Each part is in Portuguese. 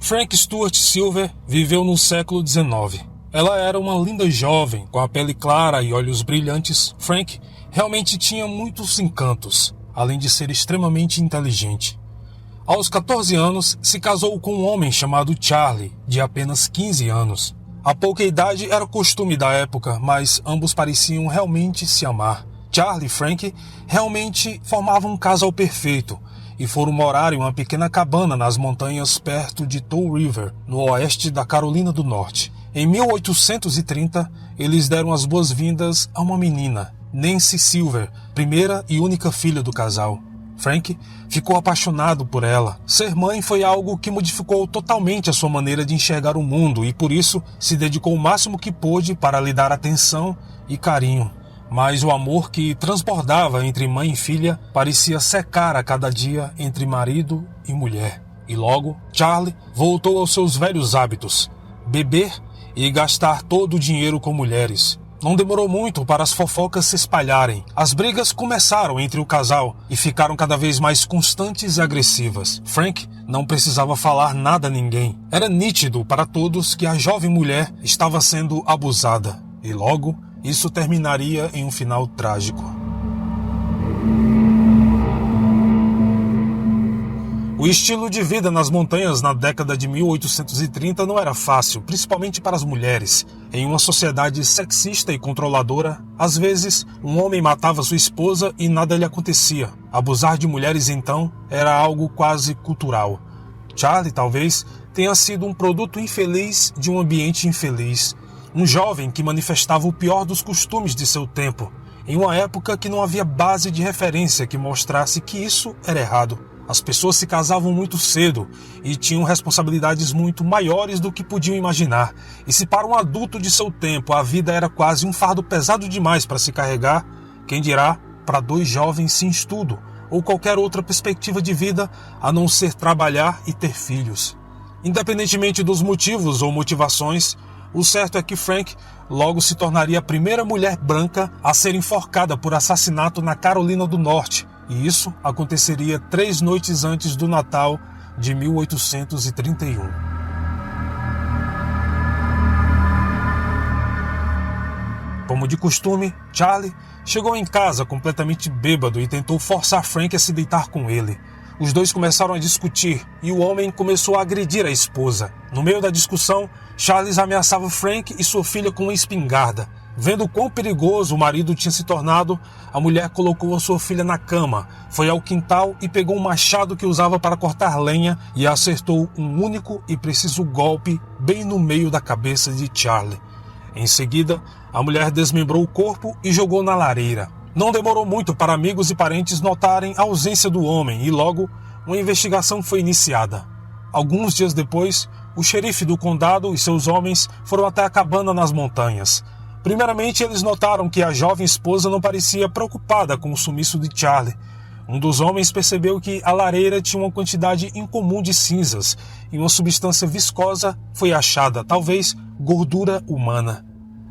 Frank Stuart Silver viveu no século XIX. Ela era uma linda jovem, com a pele clara e olhos brilhantes. Frank realmente tinha muitos encantos, além de ser extremamente inteligente. Aos 14 anos, se casou com um homem chamado Charlie, de apenas 15 anos. A pouca idade era costume da época, mas ambos pareciam realmente se amar. Charlie e Frank realmente formavam um casal perfeito e foram morar em uma pequena cabana nas montanhas perto de Tow River, no oeste da Carolina do Norte. Em 1830, eles deram as boas-vindas a uma menina, Nancy Silver, primeira e única filha do casal. Frank ficou apaixonado por ela. Ser mãe foi algo que modificou totalmente a sua maneira de enxergar o mundo e por isso se dedicou o máximo que pôde para lhe dar atenção e carinho. Mas o amor que transbordava entre mãe e filha parecia secar a cada dia entre marido e mulher. E logo, Charlie voltou aos seus velhos hábitos, beber e gastar todo o dinheiro com mulheres. Não demorou muito para as fofocas se espalharem. As brigas começaram entre o casal e ficaram cada vez mais constantes e agressivas. Frank não precisava falar nada a ninguém. Era nítido para todos que a jovem mulher estava sendo abusada. E logo, isso terminaria em um final trágico. O estilo de vida nas montanhas na década de 1830 não era fácil, principalmente para as mulheres. Em uma sociedade sexista e controladora, às vezes, um homem matava sua esposa e nada lhe acontecia. Abusar de mulheres, então, era algo quase cultural. Charlie, talvez, tenha sido um produto infeliz de um ambiente infeliz. Um jovem que manifestava o pior dos costumes de seu tempo, em uma época que não havia base de referência que mostrasse que isso era errado. As pessoas se casavam muito cedo e tinham responsabilidades muito maiores do que podiam imaginar. E se para um adulto de seu tempo a vida era quase um fardo pesado demais para se carregar, quem dirá para dois jovens sem estudo ou qualquer outra perspectiva de vida a não ser trabalhar e ter filhos. Independentemente dos motivos ou motivações, o certo é que Frank logo se tornaria a primeira mulher branca a ser enforcada por assassinato na Carolina do Norte. E isso aconteceria 3 noites antes do Natal de 1831. Como de costume, Charlie chegou em casa completamente bêbado e tentou forçar Frank a se deitar com ele. Os dois começaram a discutir e o homem começou a agredir a esposa. No meio da discussão, Charles ameaçava Frank e sua filha com uma espingarda. Vendo quão perigoso o marido tinha se tornado, a mulher colocou a sua filha na cama, foi ao quintal e pegou um machado que usava para cortar lenha e acertou um único e preciso golpe bem no meio da cabeça de Charlie. Em seguida, a mulher desmembrou o corpo e jogou na lareira. Não demorou muito para amigos e parentes notarem a ausência do homem e logo uma investigação foi iniciada. Alguns dias depois, o xerife do condado e seus homens foram até a cabana nas montanhas. Primeiramente, eles notaram que a jovem esposa não parecia preocupada com o sumiço de Charlie. Um dos homens percebeu que a lareira tinha uma quantidade incomum de cinzas e uma substância viscosa foi achada, talvez gordura humana.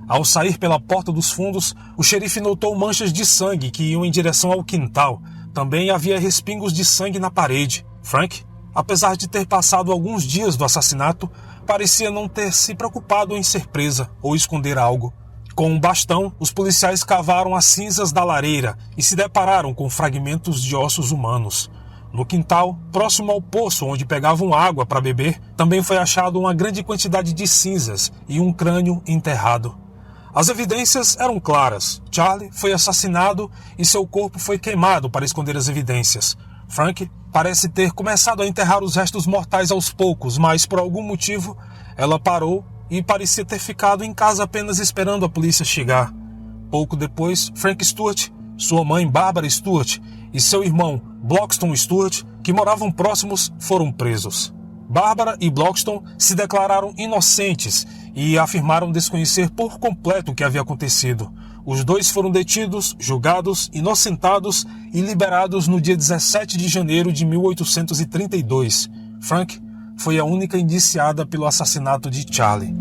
Ao sair pela porta dos fundos, o xerife notou manchas de sangue que iam em direção ao quintal. Também havia respingos de sangue na parede. Frank, apesar de ter passado alguns dias do assassinato, parecia não ter se preocupado em ser presa ou esconder algo. Com um bastão, os policiais cavaram as cinzas da lareira e se depararam com fragmentos de ossos humanos. No quintal, próximo ao poço onde pegavam água para beber, também foi achado uma grande quantidade de cinzas e um crânio enterrado. As evidências eram claras. Charlie foi assassinado e seu corpo foi queimado para esconder as evidências. Frank parece ter começado a enterrar os restos mortais aos poucos, mas por algum motivo ela parou e parecia ter ficado em casa apenas esperando a polícia chegar. Pouco depois, Frank Stuart, sua mãe Barbara Stuart e seu irmão Bloxton Stuart, que moravam próximos, foram presos. Barbara e Bloxton se declararam inocentes e afirmaram desconhecer por completo o que havia acontecido. Os dois foram detidos, julgados, inocentados e liberados no dia 17 de janeiro de 1832. Frank foi a única indiciada pelo assassinato de Charlie.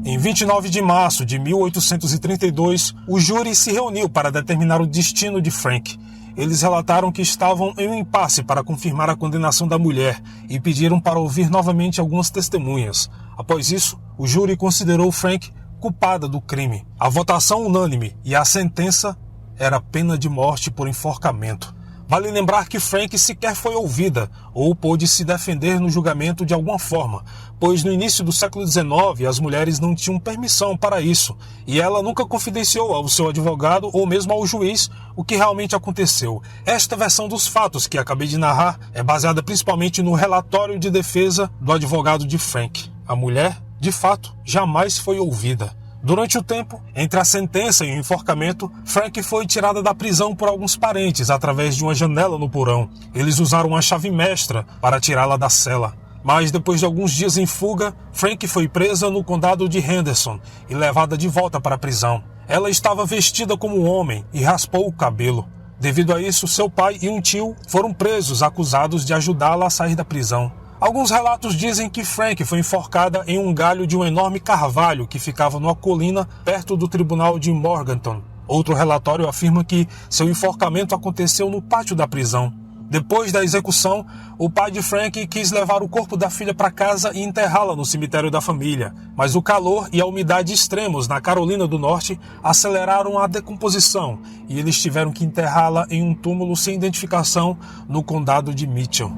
Em 29 de março de 1832, o júri se reuniu para determinar o destino de Frank. eles relataram que estavam em um impasse para confirmar a condenação da mulher e pediram para ouvir novamente algumas testemunhas. Após isso, o júri considerou Frank culpada do crime. A votação unânime e a sentença era pena de morte por enforcamento. Vale lembrar que Frank sequer foi ouvida ou pôde se defender no julgamento de alguma forma, pois no início do século XIX as mulheres não tinham permissão para isso e ela nunca confidenciou ao seu advogado ou mesmo ao juiz o que realmente aconteceu. Esta versão dos fatos que acabei de narrar é baseada principalmente no relatório de defesa do advogado de Frank. A mulher, de fato, jamais foi ouvida. Durante o tempo entre a sentença e o enforcamento, Frank foi tirada da prisão por alguns parentes através de uma janela no porão. Eles usaram uma chave mestra para tirá-la da cela. Mas depois de alguns dias em fuga, Frank foi presa no condado de Henderson e levada de volta para a prisão. Ela estava vestida como um homem e raspou o cabelo. Devido a isso, seu pai e um tio foram presos acusados de ajudá-la a sair da prisão. Alguns relatos dizem que Frank foi enforcada em um galho de um enorme carvalho que ficava numa colina perto do tribunal de Morganton. Outro relatório afirma que seu enforcamento aconteceu no pátio da prisão. Depois da execução, o pai de Frank quis levar o corpo da filha para casa e enterrá-la no cemitério da família, mas o calor e a umidade extremos na Carolina do Norte aceleraram a decomposição e eles tiveram que enterrá-la em um túmulo sem identificação no condado de Mitchell.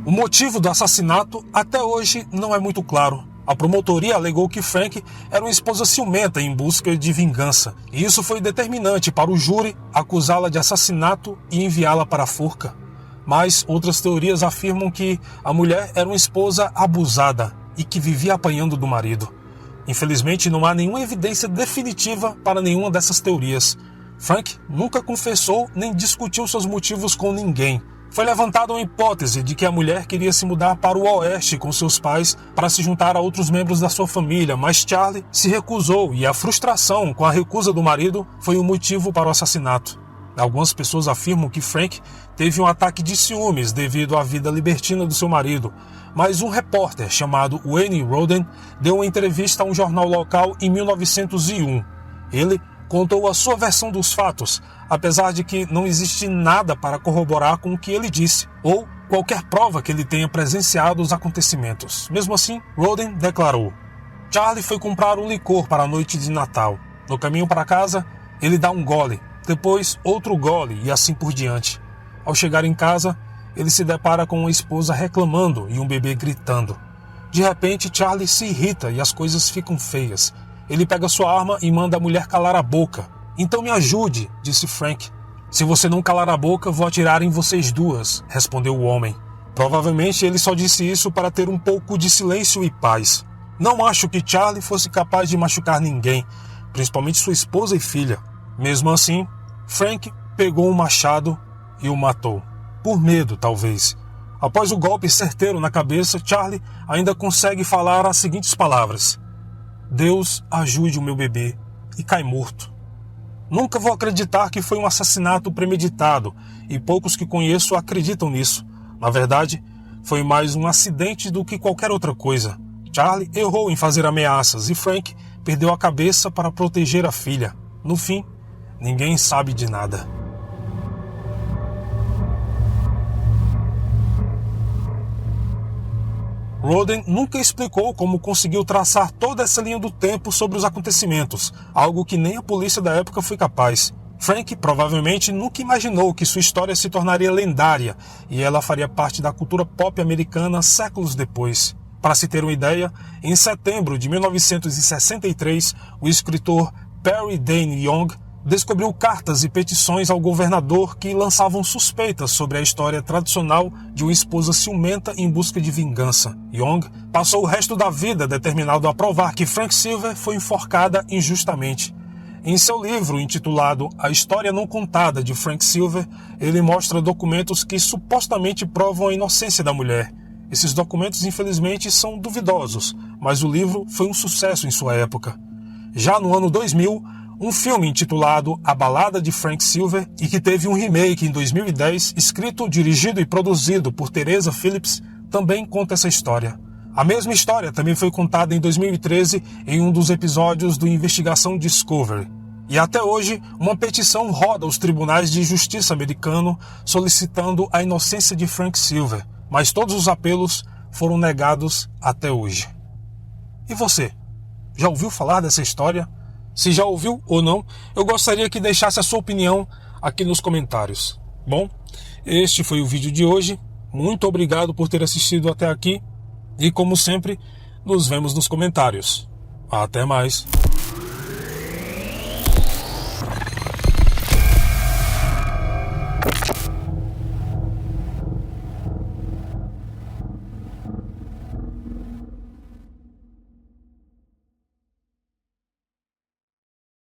O motivo do assassinato até hoje não é muito claro. A promotoria alegou que Frank era uma esposa ciumenta em busca de vingança, e isso foi determinante para o júri acusá-la de assassinato e enviá-la para a forca. Mas outras teorias afirmam que a mulher era uma esposa abusada e que vivia apanhando do marido. Infelizmente, não há nenhuma evidência definitiva para nenhuma dessas teorias. Frank nunca confessou nem discutiu seus motivos com ninguém. Foi levantada uma hipótese de que a mulher queria se mudar para o oeste com seus pais para se juntar a outros membros da sua família, mas Charlie se recusou e a frustração com a recusa do marido foi o motivo para o assassinato. Algumas pessoas afirmam que Frank teve um ataque de ciúmes devido à vida libertina do seu marido, mas um repórter chamado Wayne Roden deu uma entrevista a um jornal local em 1901. Ele contou a sua versão dos fatos, apesar de que não existe nada para corroborar com o que ele disse, ou qualquer prova que ele tenha presenciado os acontecimentos. Mesmo assim, Roden declarou: Charlie foi comprar um licor para a noite de Natal. No caminho para casa, ele dá um gole, depois outro gole e assim por diante. Ao chegar em casa, ele se depara com uma esposa reclamando e um bebê gritando. De repente, Charlie se irrita e as coisas ficam feias. Ele pega sua arma e manda a mulher calar a boca. Então me ajude, disse Frank. Se você não calar a boca, vou atirar em vocês duas, respondeu o homem. Provavelmente ele só disse isso para ter um pouco de silêncio e paz. Não acho que Charlie fosse capaz de machucar ninguém, principalmente sua esposa e filha. Mesmo assim, Frank pegou um machado e o matou. Por medo, talvez. Após o golpe certeiro na cabeça, Charlie ainda consegue falar as seguintes palavras: Deus ajude o meu bebê, e cai morto. Nunca vou acreditar que foi um assassinato premeditado, e poucos que conheço acreditam nisso. Na verdade, foi mais um acidente do que qualquer outra coisa. Charlie errou em fazer ameaças e Frank perdeu a cabeça para proteger a filha. No fim, ninguém sabe de nada. Roden nunca explicou como conseguiu traçar toda essa linha do tempo sobre os acontecimentos, algo que nem a polícia da época foi capaz. Frank provavelmente nunca imaginou que sua história se tornaria lendária e ela faria parte da cultura pop americana séculos depois. Para se ter uma ideia, em setembro de 1963, o escritor Perry Dane Young descobriu cartas e petições ao governador que lançavam suspeitas sobre a história tradicional de uma esposa ciumenta em busca de vingança. Young passou o resto da vida determinado a provar que Frank Silver foi enforcada injustamente. Em seu livro intitulado A História Não Contada de Frank Silver, ele mostra documentos que supostamente provam a inocência da mulher. Esses documentos, infelizmente, são duvidosos, mas o livro foi um sucesso em sua época. Já no ano 2000, um filme intitulado A Balada de Frank Silver, e que teve um remake em 2010, escrito, dirigido e produzido por Teresa Phillips, também conta essa história. A mesma história também foi contada em 2013 em um dos episódios do Investigação Discovery. E até hoje, uma petição roda os tribunais de justiça americano solicitando a inocência de Frank Silver, mas todos os apelos foram negados até hoje. E você? Já ouviu falar dessa história? Se já ouviu ou não, eu gostaria que deixasse a sua opinião aqui nos comentários. Bom, este foi o vídeo de hoje. Muito obrigado por ter assistido até aqui. E como sempre, nos vemos nos comentários. Até mais.